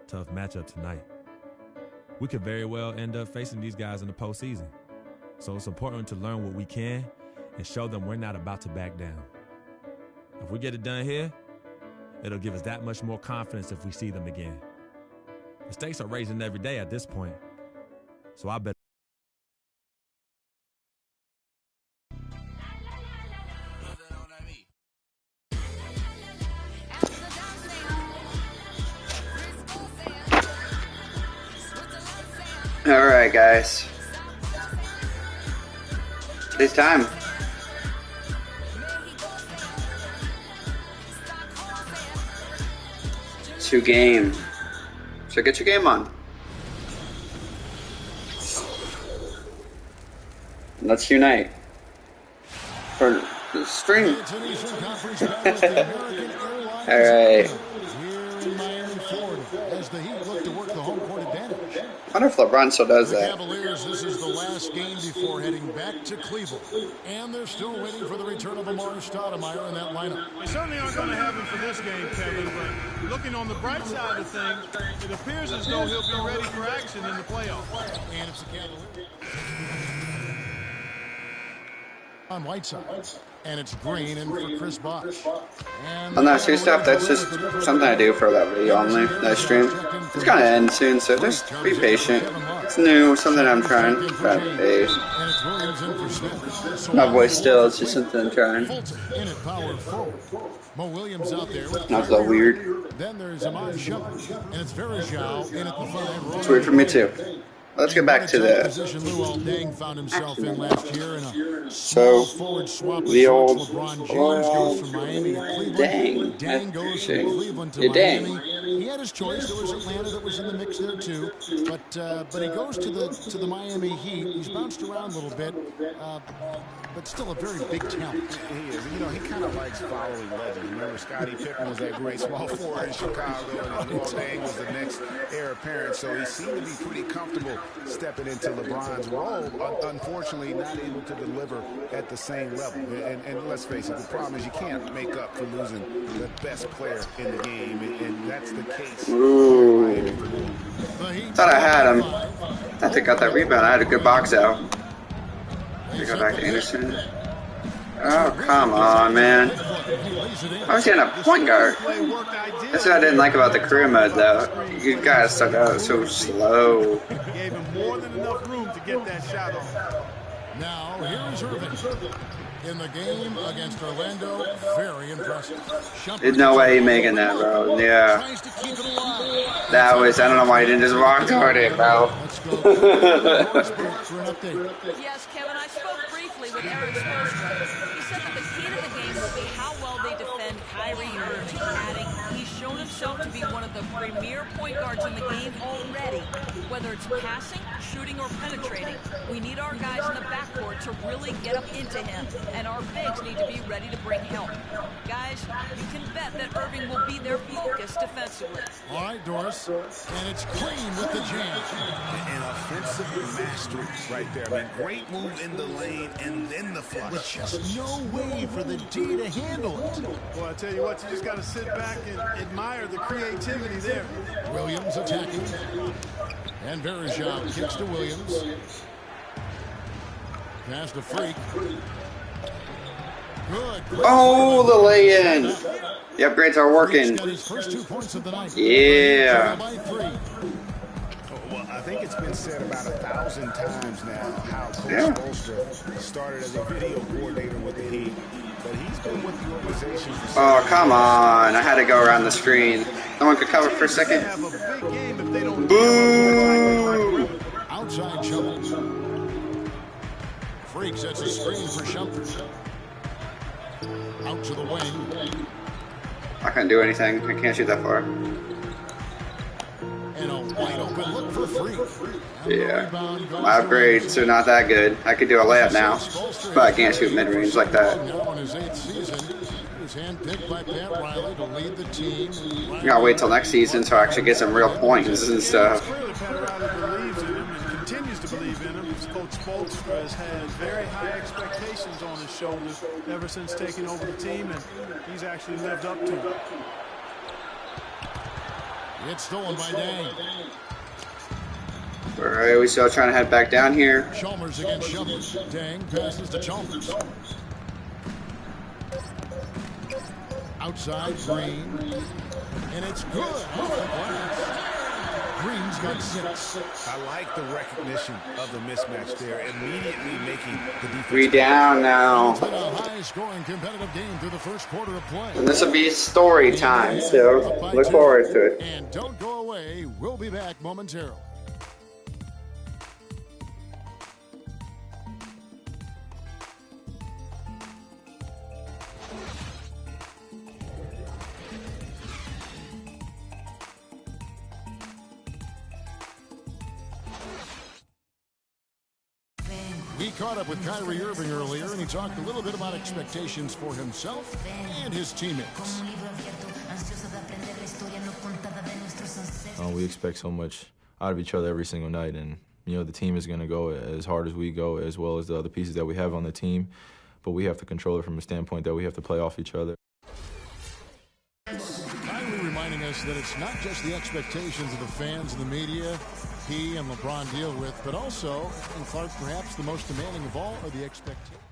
tough matchup tonight. We could very well end up facing these guys in the postseason. So it's important to learn what we can and show them we're not about to back down. If we get it done here, it'll give us that much more confidence if we see them again. The stakes are raising every day at this point, so I bet. All right, guys. Today's time. Two game. So get your game on. Let's unite for the stream. All right. I wonder if LeBron still does that. Cavaliers, this is the last game before heading back to Cleveland. And they're still waiting for the return of Amari Stoudemire in that lineup. They certainly aren't going to have him for this game, Kevin, but looking on the bright side of things, it appears as though he'll be ready for action in the playoffs. And it's the Cavaliers. On Whiteside. And it's Green in for Chris Bosh. On that two stuff, that's just something I do for that video only, that stream. It's gonna end soon, so just be patient. It's new, something I'm trying. But hey, my voice still, it's just something I'm trying. Not so weird. Then there's Amon Shumpert, and it's Verajao in at the 5. It's weird for me too. Let's get back to the position Luol Deng found himself in last year in a so forward swap. the old LeBron James goes from Miami to Cleveland. Deng. Deng goes from Cleveland to Miami. He had his choice. There was Atlanta that was in the mix there too, but he goes to the Miami Heat. He's bounced around a little bit, but still a very big talent. He is. You know, he kind of likes following legends. Remember, Scottie Pippen was that great small forward in Chicago, and Luol Deng was the next heir apparent. So he seemed to be pretty comfortable stepping into LeBron's role, unfortunately not able to deliver at the same level. And let's face it, the problem is you can't make up for losing the best player in the game, and that's the case. Ooh. Thought I had him. I think I got that rebound. I had a good box out. We go back to Anderson. Oh, come on, man. I was getting a point guard. That's what I didn't like about the career mode, though. You guys start out so slow. Gave him more than enough room to get that shot off. Now, here's Irving. In the game against Orlando, very impressive. There's no way he's making that, bro. Yeah. That was, I don't know why he didn't just walk toward it, bro. Yes, Kevin, I spoke briefly with Eric Spoelstra. He said that the key to the game will be how well they defend Kyrie Irving, adding he's shown himself to be one of the premier point guards in the game already. Whether it's passing, shooting, or penetrating, we need our guys in the backcourt to really get up into him, and our bigs need to be ready to bring help. Guys, you can bet that Irving will be their focus defensively. All right, Doris, and it's Green with the jam. An offensive mastery right there. I mean, great move in the lane and then the flush. With just no way for the D to handle it. Well, I tell you what, you just got to sit back and admire the creativity there. Williams attacking. And Verajao kicks to Williams. Pass to Freak. Good. Oh, the lay-in. The upgrades are working. Got his first 2 points of the night. Yeah. Well, I think it's been said about 1,000 times now how Coach Spoelstra started as a video coordinator with the Heat, but he's been with the organization for Oh, come on. I had to go around the screen. No one could cover for a second. Boo! Outside Shumpert. Freak sets a screen for Shumpert. Out to the wing. I can't do anything. I can't shoot that far. And a wide open look for Freak. Yeah. My upgrades are not that good. I could do a layup now, but I can't shoot mid-range like that. Now in his 8th season, he was handpicked by Pat Riley to lead the team. I gotta wait till next season so I actually get some real points and stuff. Clearly, Pat Riley believes in him and continues to believe in him. Coach Spoelstra has had very high expectations on his shoulders ever since taking over the team, and he's actually lived up to it. It's stolen by Dang. All right, we still trying to head back down here. Chalmers against Shumpert. Dang passes to Chalmers. Outside, Green. And it's good. Green's got 6. I like the recognition of the mismatch there, immediately making the defense. 3 down now. It's been a high-scoring competitive game through the first quarter of play. And this will be story time, so look forward to it. And don't go away. We'll be back momentarily. We caught up with Kyrie Irving earlier, and he talked a little bit about expectations for himself and his teammates. We expect so much out of each other every single night, and you know the team is going to go as hard as we go, as well as the other pieces that we have on the team. But we have to control it from a standpoint that we have to play off each other. Kyrie reminding us that it's not just the expectations of the fans and the media he and LeBron deal with, but also, and Clark, perhaps the most demanding of all are the expectations.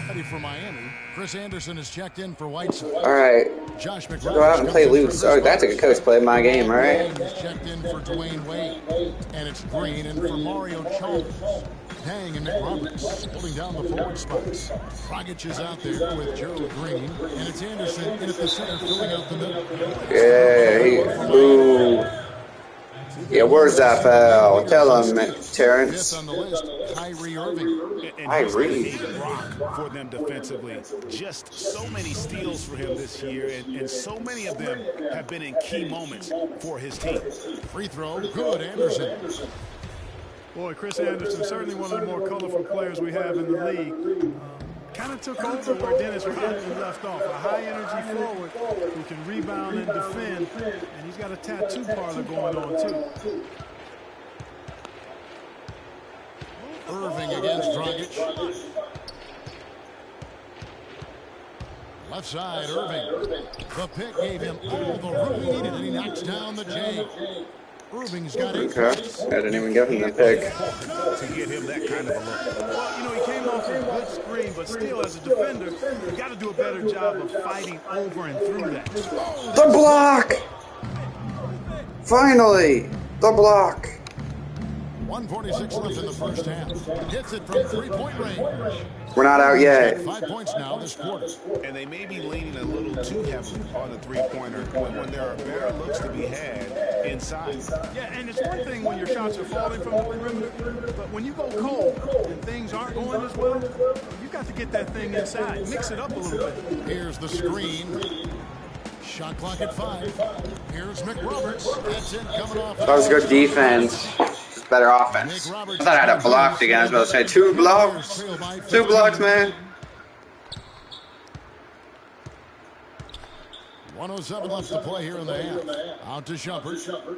Ready for Miami. Chris Anderson has checked in for Whiteside. All right. Josh McRoberts Go out and play loose. Oh, that's a good coach play in my game, all right? He's checked in for Dwayne Wade. And it's Green in for Mario Chalmers. Dang and McRoberts holding down the forward spots. Dragic is out there with Gerald Green. And it's Anderson in at the center filling out the middle. Yeah, ooh. Yeah, where's that foul? Tell him, Terence. Fifth on the list, Kyrie Irving. Kyrie. Rock for them defensively. Just so many steals for him this year, and so many of them have been in key moments for his team. Free throw, good, Anderson. Boy, Chris Anderson, certainly one of the more colorful players we have in the league. Kind of took over where Dennis Rodman left off. A high-energy forward who can rebound and defend, and he's got a tattoo parlor going on, too. Irving against Dragic. Left side, Irving. The pick gave him all the room he needed, and he knocks down the J. Irving's got 8 Okay. points. I didn't even give him the pick. To get him that kind of a look. Well, you know, he came off a good screen, but still, as a defender, you got to do a better job of fighting over and through that. The block! Finally! The block! 1:46 left in the first half. Hits it from three-point range. We're not out yet. 5 points now this quarter. And they may be leaning a little too heavily on the three-pointer when there are better looks to be had inside. Yeah, and it's one thing when your shots are falling from the perimeter, but when you go cold and things aren't going as well, you got to get that thing inside. Mix it up a little bit. Here's the screen. Shot clock at 5. Here's McRoberts. That's it, coming off. That was good defense. Just better offense. I thought I had a block again. I was about to say 2 blocks. 2 blocks, man. 1:07 left to play here in the half. Out to Shumpert.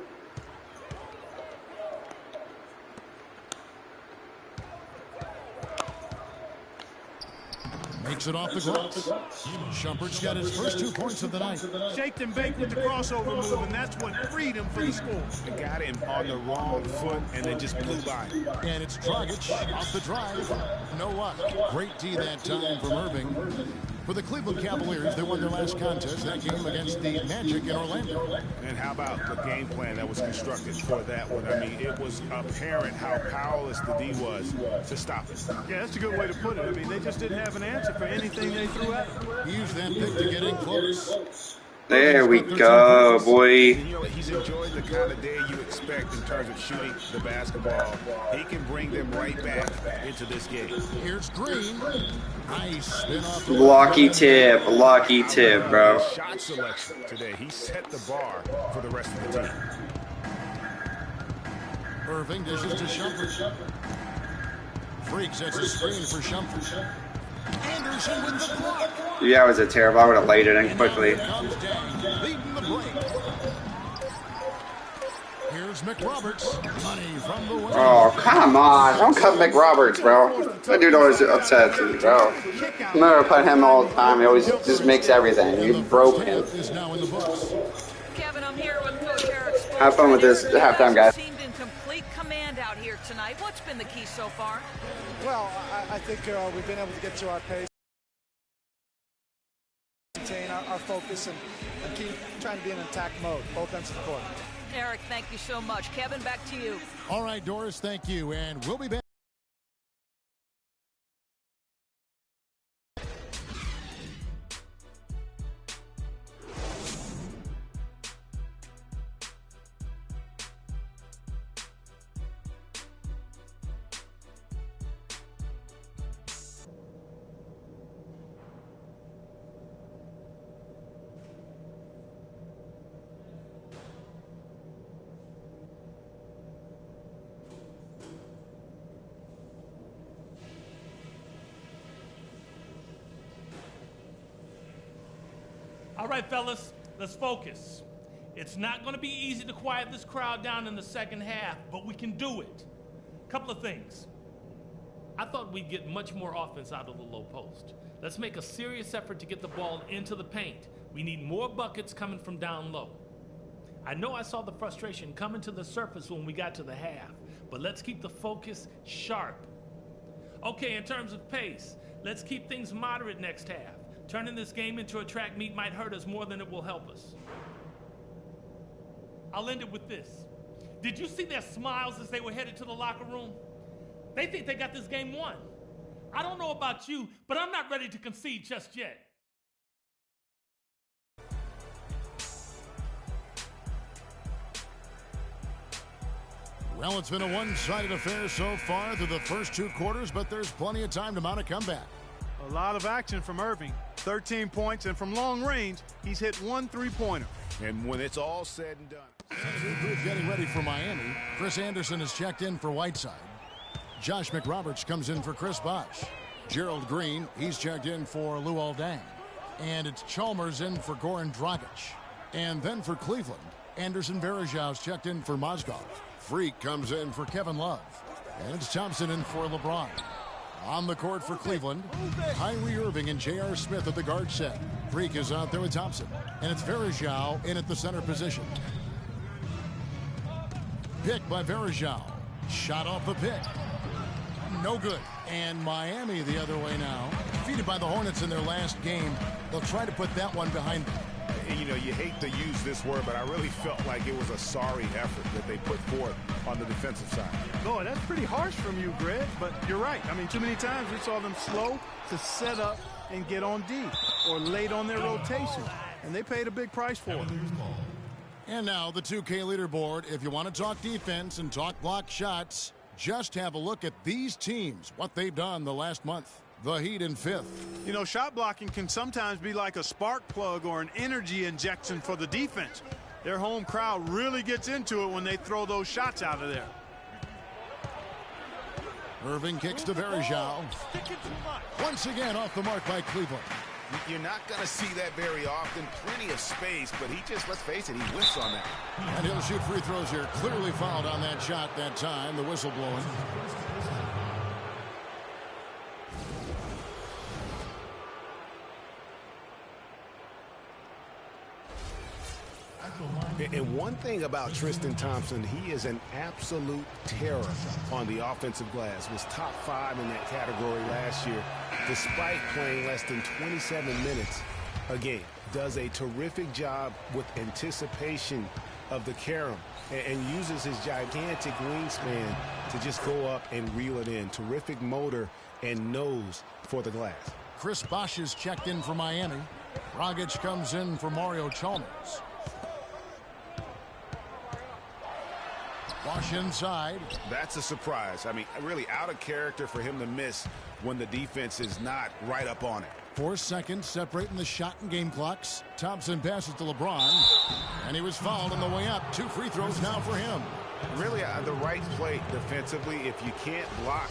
Makes it off the glass. Shumpert's got his first 2 points of the night. Shaked and baked with the crossover move, and that's what freed him for the score. They got him on the wrong foot, and then just blew by him. And it's Dragic off the drive. No luck. Great D that time from Irving. For the Cleveland Cavaliers, they won their last contest, that game against the Magic in Orlando. And how about the game plan that was constructed for that one? I mean, it was apparent how powerless the D was to stop it. Yeah, that's a good way to put it. I mean, they just didn't have an answer for anything they threw at him. He used that pick to get in close. There we go, boy. And you know, he's enjoyed the kind of day you expect in terms of shooting the basketball. He can bring them right back into this game. Here's Green. Nice spin off. Lucky tip, bro. Shot selection today. He set the bar for the rest of the team. Irving dishes to Shumpert. Freak sets a screen for Shumpert. Anderson with the block. Yeah, it was a terrible. I would have laid it in quickly. Leading the break. Here's McRoberts. Money from the wing. Oh, come on. Don't cut McRoberts, bro. That dude always upsets me, bro. I'm never put him all the time. He always just makes everything. You broke him. Is now in the books. Kevin, I'm here with Coach Have fun with this halftime, guys. Seemed in complete command out here tonight. What's been the key so far? Well, I think we've been able to get to our pace, maintain our focus, and keep trying to be in attack mode, both ends of the court. Eric, thank you so much. Kevin, back to you. All right, Doris, thank you, and we'll be back. All right, fellas, let's focus. It's not going to be easy to quiet this crowd down in the second half, but we can do it. Couple of things. I thought we'd get much more offense out of the low post. Let's make a serious effort to get the ball into the paint. We need more buckets coming from down low. I know I saw the frustration coming to the surface when we got to the half, but let's keep the focus sharp. Okay, in terms of pace, let's keep things moderate next half. Turning this game into a track meet might hurt us more than it will help us. I'll end it with this. Did you see their smiles as they were headed to the locker room? They think they got this game won. I don't know about you, but I'm not ready to concede just yet. Well, it's been a one-sided affair so far through the first two quarters, but there's plenty of time to mount a comeback. A lot of action from Irving. 13 points, and from long range, he's hit 1 3-pointer. And when it's all said and done. Getting ready for Miami. Chris Anderson has checked in for Whiteside. Josh McRoberts comes in for Chris Bosh. Gerald Green, he's checked in for Luol Deng. And it's Chalmers in for Goran Dragic. And then for Cleveland, Anderson Varejau's checked in for Mozgov. Freak comes in for Kevin Love. And it's Thompson in for LeBron. On the court for Cleveland, Kyrie Irving and J.R. Smith at the guard set. Freak is out there with Thompson. And it's Varejao in at the center position. Pick by Varejao. Shot off the pick. No good. And Miami the other way now. Defeated by the Hornets in their last game. They'll try to put that one behind them. You know, you hate to use this word, but I really felt like it was a sorry effort that they put forth on the defensive side. Boy, that's pretty harsh from you, Greg, but you're right. I mean, too many times we saw them slow to set up and get on D or late on their rotation, and they paid a big price for it. And now the 2K leaderboard. If you want to talk defense and talk block shots, just have a look at these teams, what they've done the last month. The Heat in 5th. You know, shot blocking can sometimes be like a spark plug or an energy injection for the defense. Their home crowd really gets into it when they throw those shots out of there. Irving kicks to Varejao. Once again off the mark by Cleveland. You're not going to see that very often. Plenty of space, but he just, let's face it, he whiffs on that. And he'll shoot free throws here. Clearly fouled on that shot that time. The whistle blowing. And one thing about Tristan Thompson, he is an absolute terror on the offensive glass. Was top 5 in that category last year, despite playing less than 27 minutes a game. Does a terrific job with anticipation of the carom and uses his gigantic wingspan to just go up and reel it in. Terrific motor and nose for the glass. Chris Bosh is checked in for Miami. Dragic comes in for Mario Chalmers. Bosh inside. That's a surprise. I mean, really out of character for him to miss when the defense is not right up on it. 4 seconds separating the shot and game clocks. Thompson passes to LeBron, and he was fouled on the way up. 2 free throws now for him. Really the right play defensively. If you can't block,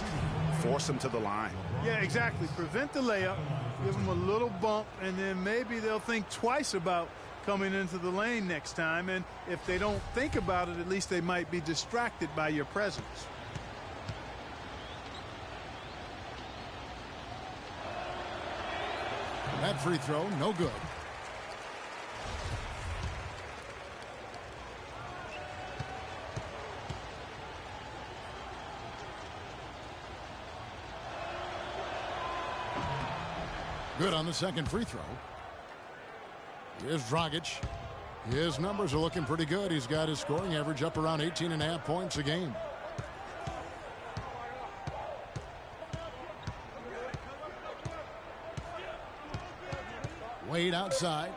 force him to the line. Yeah, exactly. Prevent the layup, give them a little bump, and then maybe they'll think twice about coming into the lane next time. And if they don't think about it, at least they might be distracted by your presence. That free throw, no good. Good on the second free throw. Here's Tradgey. His numbers are looking pretty good. He's got his scoring average up around 18.5 points a game. Wade outside.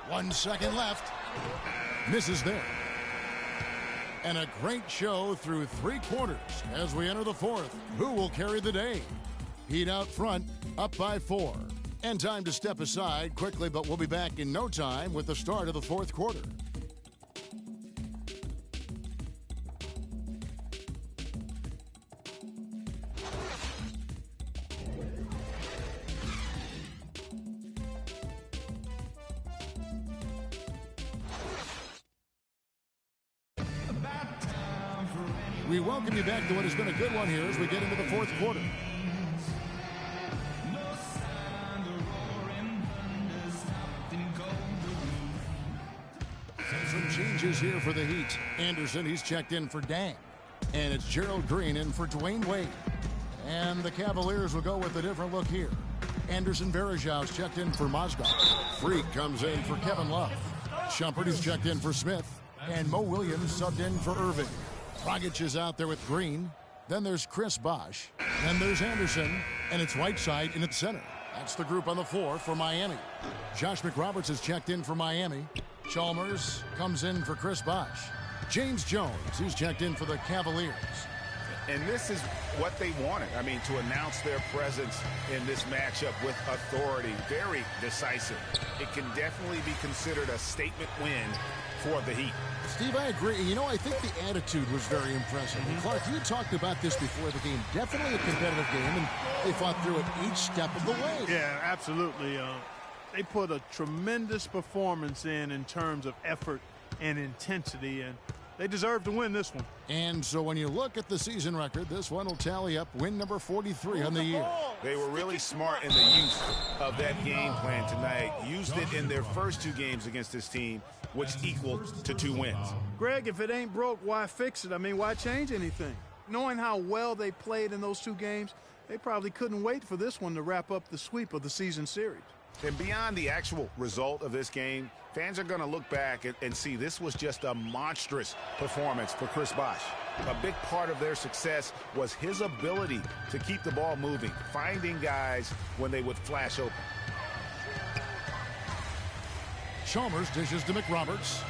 1 second left. Misses there. And a great show through 3 quarters as we enter the fourth. Who will carry the day? Heat out front, up by 4. And time to step aside quickly, but we'll be back in no time with the start of the fourth quarter. We welcome you back to what has been a good one here as we get into the fourth quarter. Some changes here for the Heat. Anderson, he's checked in for Dang. And it's Gerald Green in for Dwayne Wade. And the Cavaliers will go with a different look here. Anderson Varejau's checked in for Mozgov. Freak comes in for Kevin Love. Shumpert is checked in for Smith. And Mo Williams subbed in for Irving. Tradgey is out there with Green. Then there's Chris Bosh. Then there's Anderson. And it's Whiteside in at center. That's the group on the floor for Miami. Josh McRoberts is checked in for Miami. Chalmers comes in for Chris Bosh. James Jones, he's checked in for the Cavaliers. And this is what they wanted. I mean, to announce their presence in this matchup with authority. Very decisive. It can definitely be considered a statement win for the Heat. Steve, I agree. You know, I think the attitude was very impressive. And Clark, you talked about this before the game. Definitely a competitive game, and they fought through it each step of the way. Yeah, absolutely. They put a tremendous performance in terms of effort and intensity, and they deserve to win this one. And so when you look at the season record, this one will tally up win number 43 on the year. They were really smart in the use of that game plan tonight. Used it in their first 2 games against this team, which equaled to 2 wins. Greg, if it ain't broke, why fix it? I mean, why change anything? Knowing how well they played in those 2 games, they probably couldn't wait for this one to wrap up the sweep of the season series. And beyond the actual result of this game, fans are going to look back and see this was just a monstrous performance for Chris Bosh. A big part of their success was his ability to keep the ball moving, finding guys when they would flash open. Chalmers dishes to McRoberts.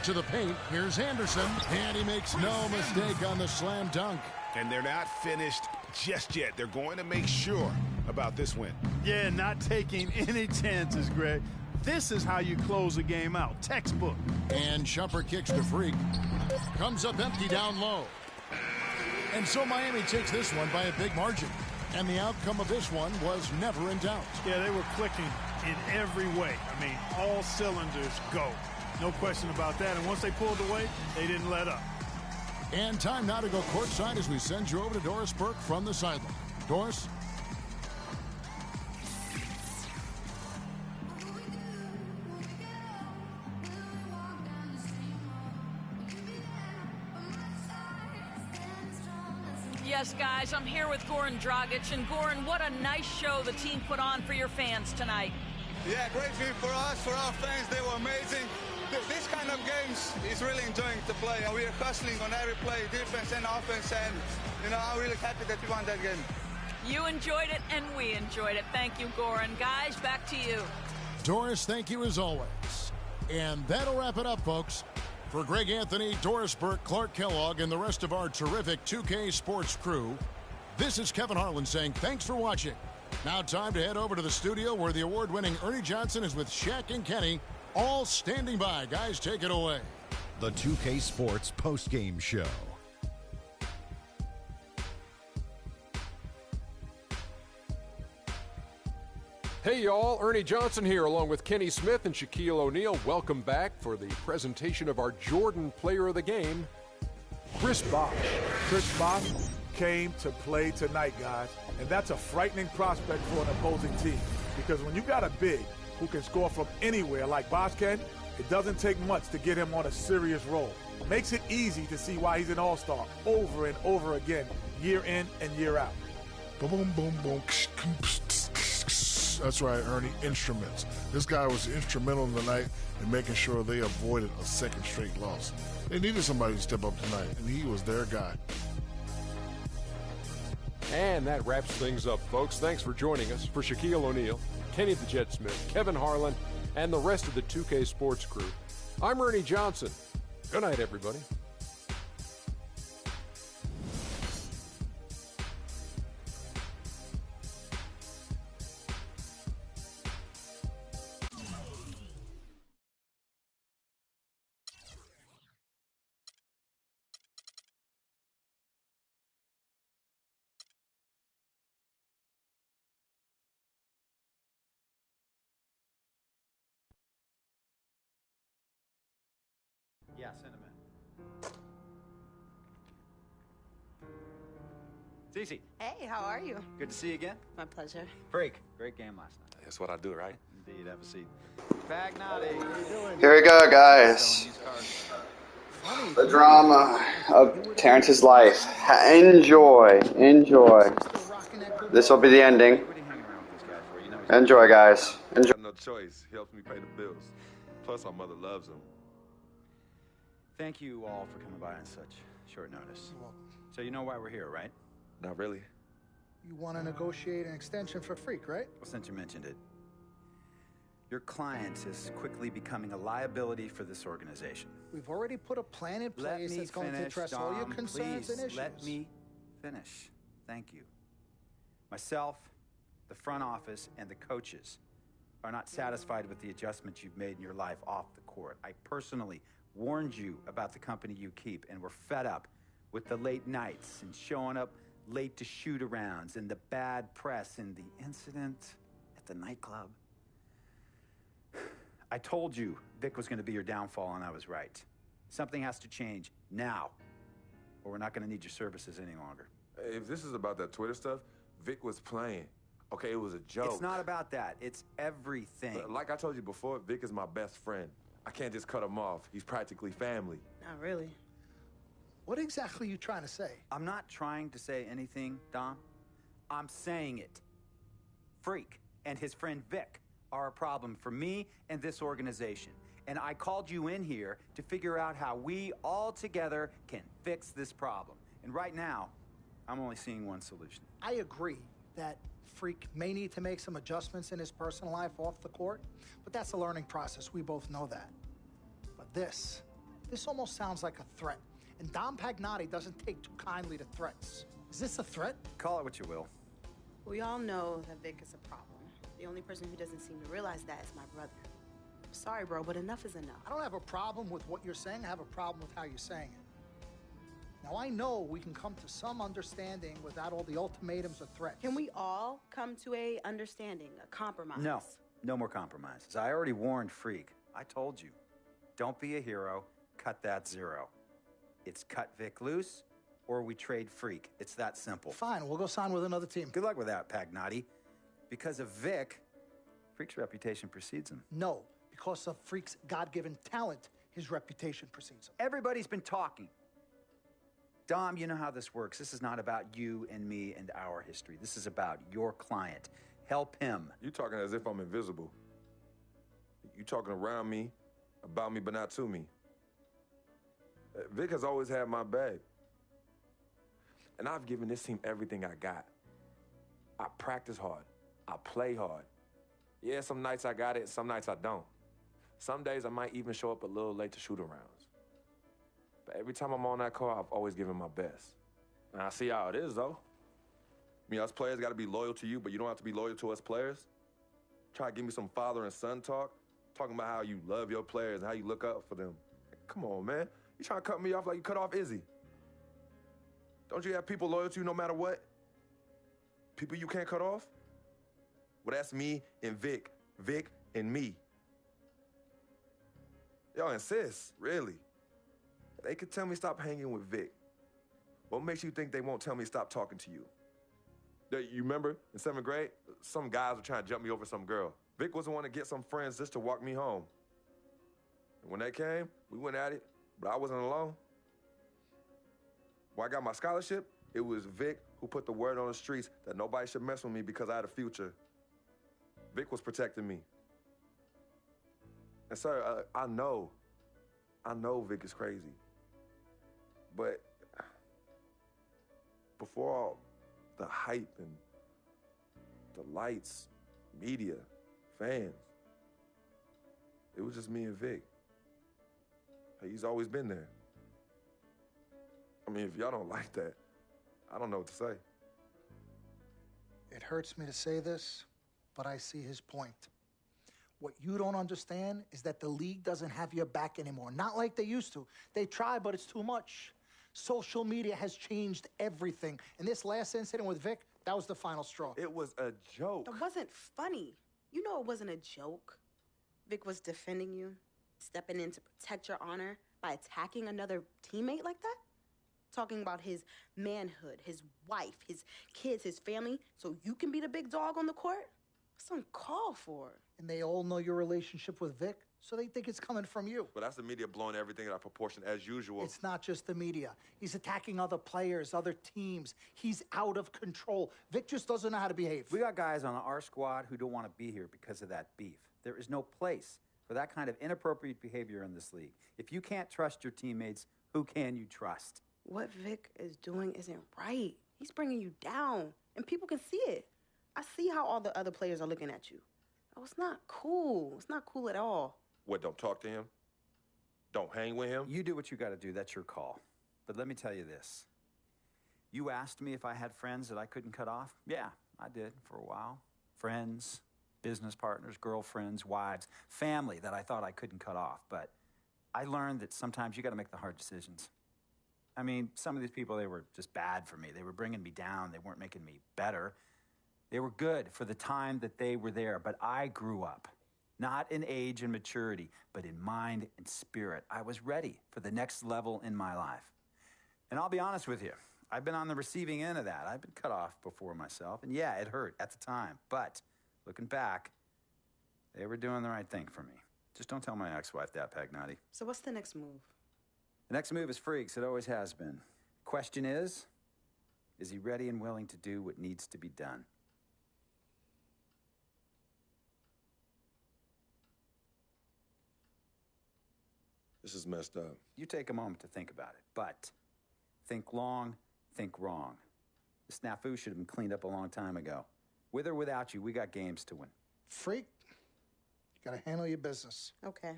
To the paint, here's Anderson, and he makes no mistake on the slam dunk. And they're not finished just yet. They're going to make sure about this win. Yeah, not taking any chances, Greg. This is how you close a game out. Textbook. And Shumpert kicks to Freak. Comes up empty down low. And so Miami takes this one by a big margin. And the outcome of this one was never in doubt. Yeah, they were clicking in every way. I mean, all cylinders go. No question about that. And once they pulled away, they didn't let up. And time now to go courtside as we send you over to Doris Burke from the sideline. Doris? Yes, guys, I'm here with Goran Dragic. And Goran, what a nice show the team put on for your fans tonight. Yeah, great game for us, for our fans. They were amazing. This kind of games is really enjoying to play. We are hustling on every play, defense and offense, and, you know, I'm really happy that we won that game. You enjoyed it, and we enjoyed it. Thank you, Goran. Guys, back to you. Doris, thank you as always. And that'll wrap it up, folks. For Greg Anthony, Doris Burke, Clark Kellogg, and the rest of our terrific 2K Sports crew, this is Kevin Harlan saying thanks for watching. Now time to head over to the studio where the award-winning Ernie Johnson is with Shaq and Kenny, all standing by. Guys, take it away. The 2K Sports postgame show. Hey y'all, Ernie Johnson here along with Kenny Smith and Shaquille O'Neal. Welcome back for the presentation of our Jordan Player of the Game, Chris Bosh. Chris Bosh came to play tonight, guys, and that's a frightening prospect for an opposing team because when you got a big who can score from anywhere like Bosh can, it doesn't take much to get him on a serious roll. Makes it easy to see why he's an all-star over and over again, year in and year out. Boom, boom, boom, boom. That's right, Ernie. Instruments. This guy was instrumental tonight in making sure they avoided a second straight loss. They needed somebody to step up tonight, and he was their guy. And that wraps things up, folks. Thanks for joining us. For Shaquille O'Neal, Kenny the Jet Smith, Kevin Harlan, and the rest of the 2K Sports crew, I'm Ernie Johnson. Good night, everybody. Yeah, send him in. Cece. Hey, how are you? Good to see you again. My pleasure. Freak. Great game last night. That's what I do, right? Indeed. Have a seat. Bagnati, how you doing? Here we go, guys. The drama of Terrence's life. Enjoy. This will be the ending. Enjoy, guys. Enjoy. I have no choice. He helps me pay the bills. Plus, our mother loves him. Thank you all for coming by on such short notice. So you know why we're here, right? Not really. You want to negotiate an extension for Freak, right? Well, since you mentioned it. Your client is quickly becoming a liability for this organization. We've already put a plan in place that's going to address all your concerns and issues. Let me finish. Thank you. Myself, the front office, and the coaches are not satisfied with the adjustments you've made in your life off the court. I personally warned you about the company you keep, and we're fed up with the late nights and showing up late to shoot-arounds and the bad press and the incident at the nightclub. I told you Vic was going to be your downfall, and I was right. Something has to change now, or we're not going to need your services any longer. If this is about that Twitter stuff, Vic was playing. Okay, it was a joke. It's not about that. It's everything. Like I told you before, Vic is my best friend. I can't just cut him off. He's practically family. Not really. What exactly are you trying to say? I'm not trying to say anything, Dom. I'm saying it. Freak and his friend Vic are a problem for me and this organization. And I called you in here to figure out how we all together can fix this problem. And right now, I'm only seeing one solution. I agree that Freak may need to make some adjustments in his personal life off the court, but that's a learning process. We both know that. But this almost sounds like a threat. And Dom Pagnotti doesn't take too kindly to threats. Is this a threat? Call it what you will. We all know that Vic is a problem. The only person who doesn't seem to realize that is my brother. Sorry, bro, but enough is enough. I don't have a problem with what you're saying. I have a problem with how you're saying it. Now, I know we can come to some understanding without all the ultimatums or threats. Can we all come to a understanding, a compromise? No, no more compromises. I already warned Freak. I told you. Don't be a hero. Cut that zero. It's cut Vic loose, or we trade Freak. It's that simple. Fine, we'll go sign with another team. Good luck with that, Pagnotti. Because of Vic, Freak's reputation precedes him. No, because of Freak's God-given talent, his reputation precedes him. Everybody's been talking. Dom, you know how this works. This is not about you and me and our history. This is about your client. Help him. You talking as if I'm invisible. You talking around me, about me, but not to me. Vic has always had my back. And I've given this team everything I got. I practice hard. I play hard. Yeah, some nights I got it, some nights I don't. Some days I might even show up a little late to shoot-arounds. But every time I'm on that court, I've always given my best. And I see how it is, though. I mean, us players got to be loyal to you, but you don't have to be loyal to us players. Try to give me some father and son talk, talking about how you love your players and how you look up for them. Come on, man. You trying to cut me off like you cut off Izzy. Don't you have people loyal to you no matter what? People you can't cut off? Well, that's me and Vic. Vic and me. Y'all insist, really. They could tell me stop hanging with Vic. What makes you think they won't tell me stop talking to you? You remember in 7th grade, some guys were trying to jump me over some girl. Vic was the one to get some friends just to walk me home. And when they came, we went at it, but I wasn't alone. When I got my scholarship, It was Vic who put the word on the streets that nobody should mess with me because I had a future. Vic was protecting me. And sir, I know Vic is crazy. But before all the hype and the lights, media, fans, it was just me and Vic. He's always been there. I mean, if y'all don't like that, I don't know what to say. It hurts me to say this, but I see his point. What you don't understand is that the league doesn't have your back anymore. Not like they used to. They try, but it's too much. Social media has changed everything. And this last incident with Vic, that was the final straw. It was a joke. It wasn't funny. You know it wasn't a joke. Vic was defending you, stepping in to protect your honor by attacking another teammate like that? Talking about his manhood, his wife, his kids, his family, so you can be the big dog on the court? That's uncalled for. And they all know your relationship with Vic, so they think it's coming from you. But that's the media blowing everything out of proportion as usual. It's not just the media. He's attacking other players, other teams. He's out of control. Vic just doesn't know how to behave. We got guys on our squad who don't want to be here because of that beef. There is no place for that kind of inappropriate behavior in this league. If you can't trust your teammates, who can you trust? What Vic is doing isn't right. He's bringing you down, and people can see it. I see how all the other players are looking at you. Oh, it's not cool. It's not cool at all. What, don't talk to him? Don't hang with him? You do what you got to do. That's your call. But let me tell you this. You asked me if I had friends that I couldn't cut off? Yeah, I did for a while. Friends, business partners, girlfriends, wives, family that I thought I couldn't cut off. But I learned that sometimes you got to make the hard decisions. I mean, some of these people, they were just bad for me. They were bringing me down. They weren't making me better. They were good for the time that they were there, but I grew up. Not in age and maturity, but in mind and spirit. I was ready for the next level in my life. And I'll be honest with you, I've been on the receiving end of that. I've been cut off before myself, and yeah, it hurt at the time. But looking back, they were doing the right thing for me. Just don't tell my ex-wife that, Pagnotti. So what's the next move? The next move is Freaks. It always has been. Question is he ready and willing to do what needs to be done? This is messed up. You take a moment to think about it, but think long, think wrong. The snafu should have been cleaned up a long time ago. With or without you, we got games to win. Freak, you gotta handle your business. Okay,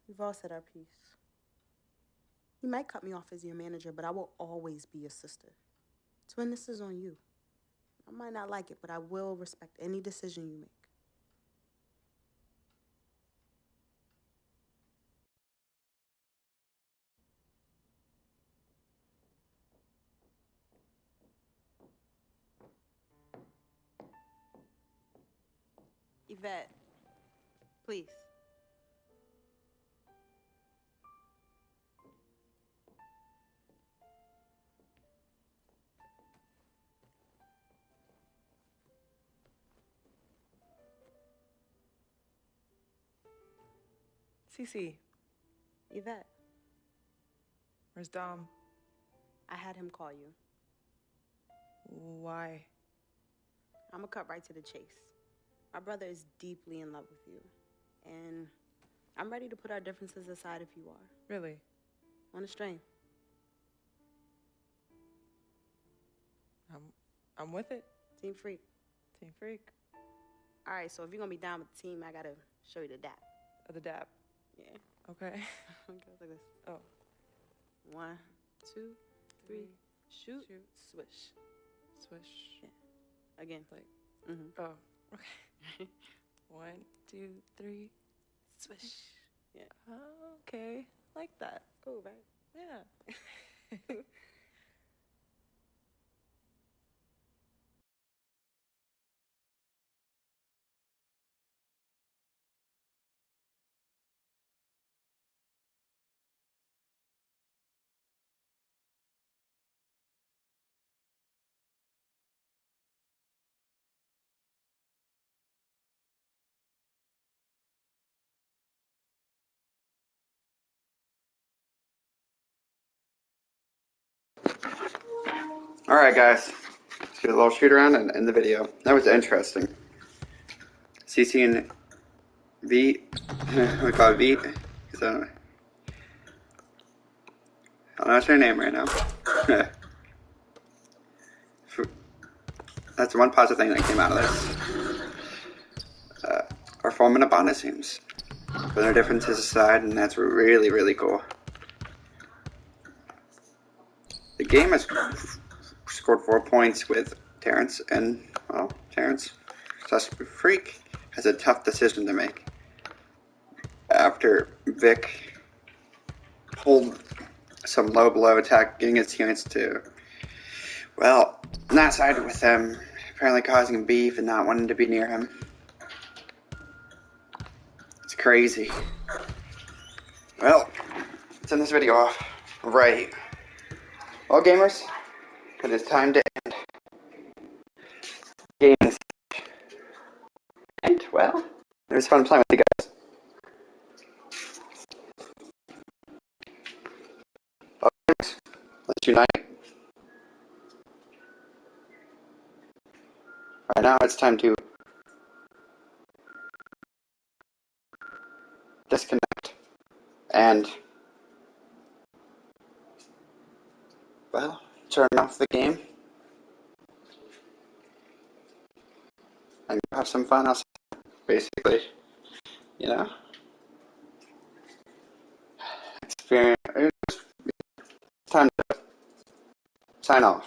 we've all said our piece. You might cut me off as your manager, but I will always be your sister. Twin, this is on you. I might not like it, but I will respect any decision you make. Yvette, please. Cece. Yvette. Where's Dom? I had him call you. Why? I'm gonna cut right to the chase. My brother is deeply in love with you. And I'm ready to put our differences aside if you are. Really? On a string. I'm with it. Team Freak. Team Freak. All right, so if you're gonna be down with the team, I gotta show you the dap. The dap. Yeah. Okay. Okay, like this. Oh. 1, 2, 3, shoot, swish. Swish. Yeah. Again. Like. Mm-hmm. Oh. Okay. 1, 2, 3, swish. Yeah. Oh, okay. Like that. Cool, right? Yeah. Alright, guys. Let's do a little shoot around and end the video. That was interesting. CC and V. We call it V. So, I don't know what's her name right now. That's one positive thing that came out of this. Our forming a bond, it seems. Putting our differences aside, and that's really, really cool. The game has scored 4 points with Terence, and, well, Terence, sus freak, has a tough decision to make. After Vic pulled some low blow attack, getting his teammates to, well, not side with him, apparently causing beef and not wanting to be near him. It's crazy. Well, let's end this video off right. Well, gamers, it is time to end. Games. And, well, it was fun playing with you guys. Well, gamers, let's unite. Right now, it's time to disconnect and, well, turn off the game and have some fun outside, basically, you know? Experience. It's time to sign off.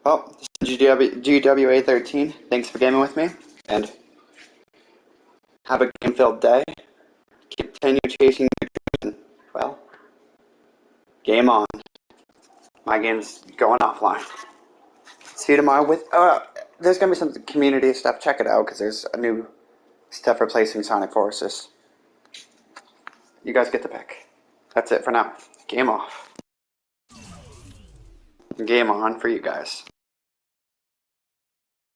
Well, this is GWA13. Thanks for gaming with me, and have a game-filled day. Continue chasing your dreams, and, well, game on. My game's going offline. See you tomorrow with, there's going to be some community stuff. Check it out, because there's a new stuff replacing Sonic Forces. You guys get the pick. That's it for now. Game off. Game on for you guys.